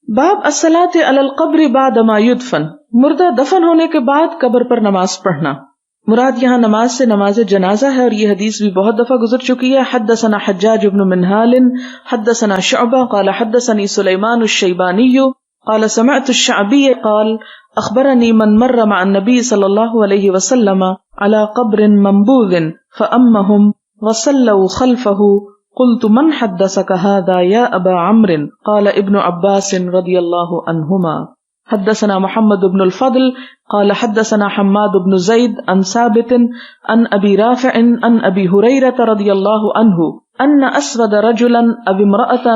باب الصلاۃ علی القبر بعد ما یدفن، مردہ دفن ہونے کے بعد قبر پر نماز پڑھنا. مراد یہاں نماز سے نماز جنازہ ہے، اور یہ حدیث بھی بہت دفعہ گزر چکی ہے. حدثنا حجاج بن منہال حدثنا شعبہ قال حدثني سلیمان الشیبانی قال سمعت الشعبی قال اخبرني من مر مع النبي صلی اللہ علیہ وسلم على قبر منبوذ فأمهم وصلوا خلفه قلت من حدثك هذا يا ابا عمرو قال ابن عباس رضی اللہ عنہما. حدثنا محمد بن الفضل قال حدثنا حماد بن زید عن ثابت عن ابی رافع عن ابی ہریرہ رضی اللہ عنہ ان اسود رجلا اب امرأة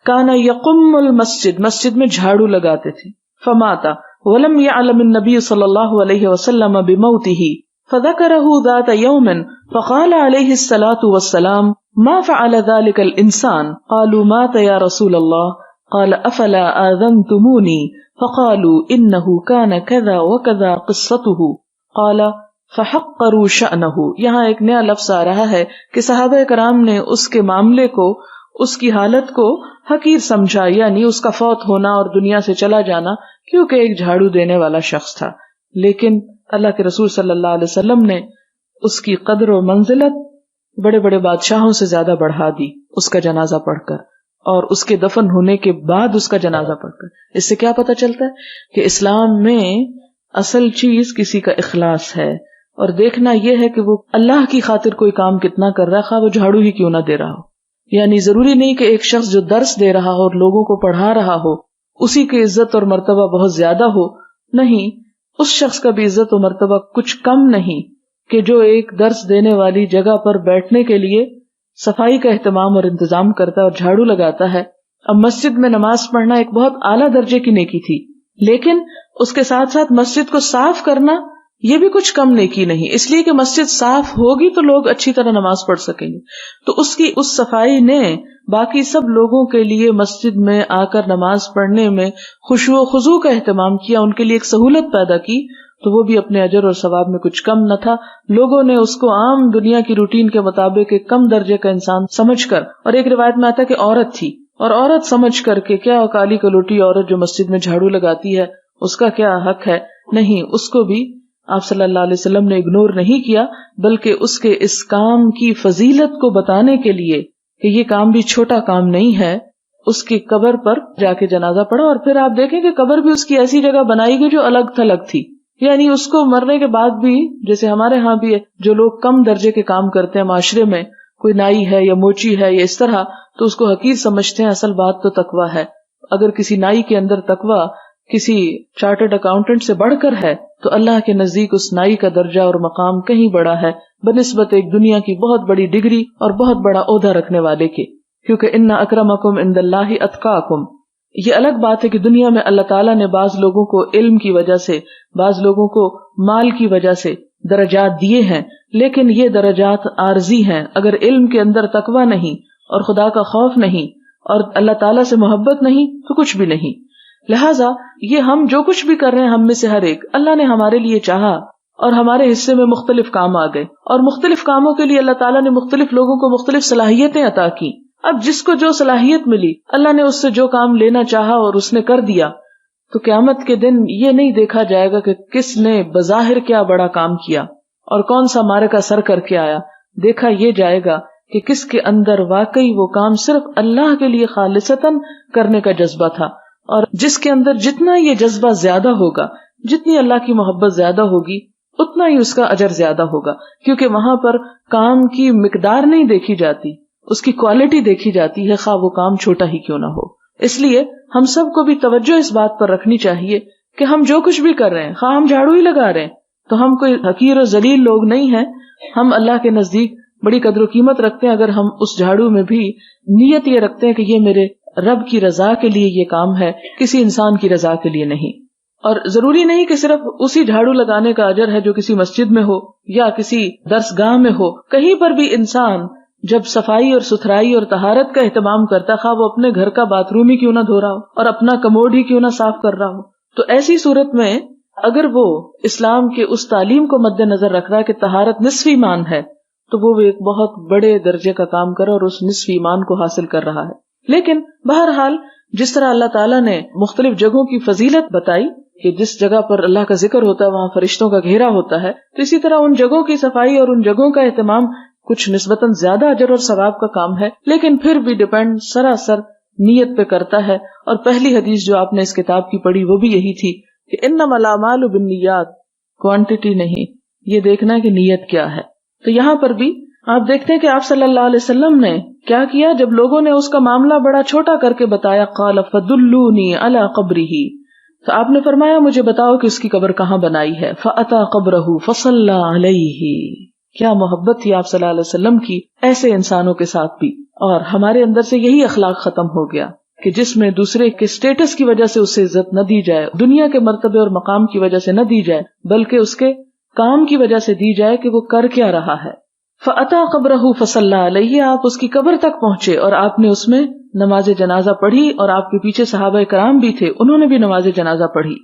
كان يقم المسجد، مسجد میں جھاڑو لگاتے تھے. فمات ولم يعلم النبي صلی اللہ علیہ وسلم بموته فذكره ذات يوم فقال عليه الصلاة والسلام ما فعل ذلك الانسان قالوا مات یا رسول اللہ قال افلا آذنتموني فقالوا انه كان كذا وكذا قصته قال فحقروا شأنه. یہاں ایک نیا لفظ آ رہا ہے کہ صحابہ کرام نے اس کے معاملے کو، اس کی حالت کو حقیر سمجھا، یعنی اس کا فوت ہونا اور دنیا سے چلا جانا، کیونکہ ایک جھاڑو دینے والا شخص تھا. لیکن اللہ کے رسول صلی اللہ علیہ وسلم نے اس کی قدر و منزلت بڑے بڑے بادشاہوں سے زیادہ بڑھا دی اس کا جنازہ پڑھ کر، اور اس کے دفن ہونے کے بعد اس کا جنازہ پڑھ کر. اس سے کیا پتہ چلتا ہے کہ اسلام میں اصل چیز کسی کا اخلاص ہے، اور دیکھنا یہ ہے کہ وہ اللہ کی خاطر کوئی کام کتنا کر رہا ہے، خواہ وہ جھاڑو ہی کیوں نہ دے رہا ہو. یعنی ضروری نہیں کہ ایک شخص جو درس دے رہا ہو اور لوگوں کو پڑھا رہا ہو اسی کی عزت اور مرتبہ بہت زیادہ ہو. نہیں، اس شخص کا بھی عزت و مرتبہ کچھ کم نہیں کہ جو ایک درس دینے والی جگہ پر بیٹھنے کے لیے صفائی کا اہتمام اور انتظام کرتا ہے اور جھاڑو لگاتا ہے. اب مسجد میں نماز پڑھنا ایک بہت اعلیٰ درجے کی نیکی تھی، لیکن اس کے ساتھ ساتھ مسجد کو صاف کرنا یہ بھی کچھ کم نیکی نہیں، اس لیے کہ مسجد صاف ہوگی تو لوگ اچھی طرح نماز پڑھ سکیں گے. تو اس صفائی نے باقی سب لوگوں کے لیے مسجد میں آ کر نماز پڑھنے میں خشوع و خضوع کا اہتمام کیا، ان کے لیے ایک سہولت پیدا کی، تو وہ بھی اپنے اجر اور ثواب میں کچھ کم نہ تھا. لوگوں نے اس کو عام دنیا کی روٹین کے مطابق ایک کم درجے کا انسان سمجھ کر، اور ایک روایت میں آتا کہ عورت تھی، اور عورت سمجھ کر کے کیا کالی کلوٹی عورت جو مسجد میں جھاڑو لگاتی ہے اس کا کیا حق ہے. نہیں، اس کو بھی آپ صلی اللہ علیہ وسلم نے اگنور نہیں کیا، بلکہ اس کے اس کام کی فضیلت کو بتانے کے لیے کہ یہ کام بھی چھوٹا کام نہیں ہے، اس کی قبر پر جا کے جنازہ پڑھا. اور پھر آپ دیکھیں کہ قبر بھی اس کی ایسی جگہ بنائی گئی جو الگ تھلگ تھی، یعنی اس کو مرنے کے بعد بھی، جیسے ہمارے ہاں بھی جو لوگ کم درجے کے کام کرتے ہیں معاشرے میں، کوئی نائی ہے یا موچی ہے یا اس طرح، تو اس کو حقیر سمجھتے ہیں. اصل بات تو تقویٰ ہے. اگر کسی نائی کے اندر تقویٰ کسی چارٹرڈ اکاؤنٹنٹ سے بڑھ کر ہے تو اللہ کے نزدیک اس نائی کا درجہ اور مقام کہیں بڑا ہے بنسبت ایک دنیا کی بہت بڑی ڈگری اور بہت بڑا عہدہ رکھنے والے کے. کیونکہ ان اکرمکم عند اللہ اتقاکم. یہ الگ بات ہے کہ دنیا میں اللہ تعالیٰ نے بعض لوگوں کو علم کی وجہ سے، بعض لوگوں کو مال کی وجہ سے درجات دیے ہیں، لیکن یہ درجات عارضی ہیں. اگر علم کے اندر تقویٰ نہیں اور خدا کا خوف نہیں اور اللہ تعالیٰ سے محبت نہیں تو کچھ بھی نہیں. لہٰذا یہ ہم جو کچھ بھی کر رہے ہیں، ہم میں سے ہر ایک اللہ نے ہمارے لیے چاہا اور ہمارے حصے میں مختلف کام آ گئے، اور مختلف کاموں کے لیے اللہ تعالیٰ نے مختلف لوگوں کو مختلف صلاحیتیں عطا کی. اب جس کو جو صلاحیت ملی، اللہ نے اس سے جو کام لینا چاہا اور اس نے کر دیا، تو قیامت کے دن یہ نہیں دیکھا جائے گا کہ کس نے بظاہر کیا بڑا کام کیا اور کون سا مارے کا سر کر کے آیا. دیکھا یہ جائے گا کہ کس کے اندر واقعی وہ کام صرف اللہ کے لیے خالصتاً کرنے کا جذبہ تھا، اور جس کے اندر جتنا یہ جذبہ زیادہ ہوگا، جتنی اللہ کی محبت زیادہ ہوگی، اتنا ہی اس کا اجر زیادہ ہوگا. کیونکہ وہاں پر کام کی مقدار نہیں دیکھی جاتی، اس کی کوالٹی دیکھی جاتی ہے، خواہ وہ کام چھوٹا ہی کیوں نہ ہو. اس لیے ہم سب کو بھی توجہ اس بات پر رکھنی چاہیے کہ ہم جو کچھ بھی کر رہے ہیں، خواہ ہم جھاڑو ہی لگا رہے ہیں، تو ہم کوئی حقیر و ذلیل لوگ نہیں ہیں. ہم اللہ کے نزدیک بڑی قدر و قیمت رکھتے ہیں اگر ہم اس جھاڑو میں بھی نیت یہ رکھتے ہیں کہ یہ میرے رب کی رضا کے لیے یہ کام ہے، کسی انسان کی رضا کے لیے نہیں. اور ضروری نہیں کہ صرف اسی جھاڑو لگانے کا اجر ہے جو کسی مسجد میں ہو یا کسی درس گاہ میں ہو. کہیں پر بھی انسان جب صفائی اور ستھرائی اور طہارت کا اہتمام کرتا، خواہ وہ اپنے گھر کا باتھ روم ہی کیوں نہ دھو رہا ہو اور اپنا کموڈ ہی کیوں نہ صاف کر رہا ہو، تو ایسی صورت میں اگر وہ اسلام کے اس تعلیم کو مد نظر رکھ رہا ہے کہ طہارت نصف ایمان ہے، تو وہ ایک بہت بڑے درجے کا کام کرے اور اس نصف ایمان کو حاصل کر رہا ہے. لیکن بہرحال جس طرح اللہ تعالیٰ نے مختلف جگہوں کی فضیلت بتائی کہ جس جگہ پر اللہ کا ذکر ہوتا ہے وہاں فرشتوں کا گھیرا ہوتا ہے، تو اسی طرح ان جگہوں کی صفائی اور ان جگہوں کا اہتمام کچھ نسبتاً زیادہ اجر اور ثواب کا کام ہے، لیکن پھر بھی ڈیپینڈ سراسر نیت پہ کرتا ہے. اور پہلی حدیث جو آپ نے اس کتاب کی پڑھی وہ بھی یہی تھی کہ انما الاعمال بالنیات، کوانٹٹی نہیں، یہ دیکھنا ہے کہ نیت کیا ہے. تو یہاں پر بھی آپ دیکھتے ہیں کہ آپ صلی اللہ علیہ وسلم نے کیا کیا، جب لوگوں نے اس کا معاملہ بڑا چھوٹا کر کے بتایا، قال فدلونی علی قبرہ، تو آپ نے فرمایا مجھے بتاؤ کہ اس کی قبر کہاں بنائی ہے. فأتی قبرہ فصلی علیہ. کیا محبت تھی آپ صلی اللہ علیہ وسلم کی ایسے انسانوں کے ساتھ بھی. اور ہمارے اندر سے یہی اخلاق ختم ہو گیا کہ جس میں دوسرے کے سٹیٹس کی وجہ سے اسے عزت نہ دی جائے، دنیا کے مرتبے اور مقام کی وجہ سے نہ دی جائے، بلکہ اس کے کام کی وجہ سے دی جائے کہ وہ کر کیا رہا ہے. فأتی قبرہ فصلی علیہ، آپ اس کی قبر تک پہنچے اور آپ نے اس میں نماز جنازہ پڑھی، اور آپ کے پیچھے صحابہ کرام بھی تھے، انہوں نے بھی نماز جنازہ پڑھی.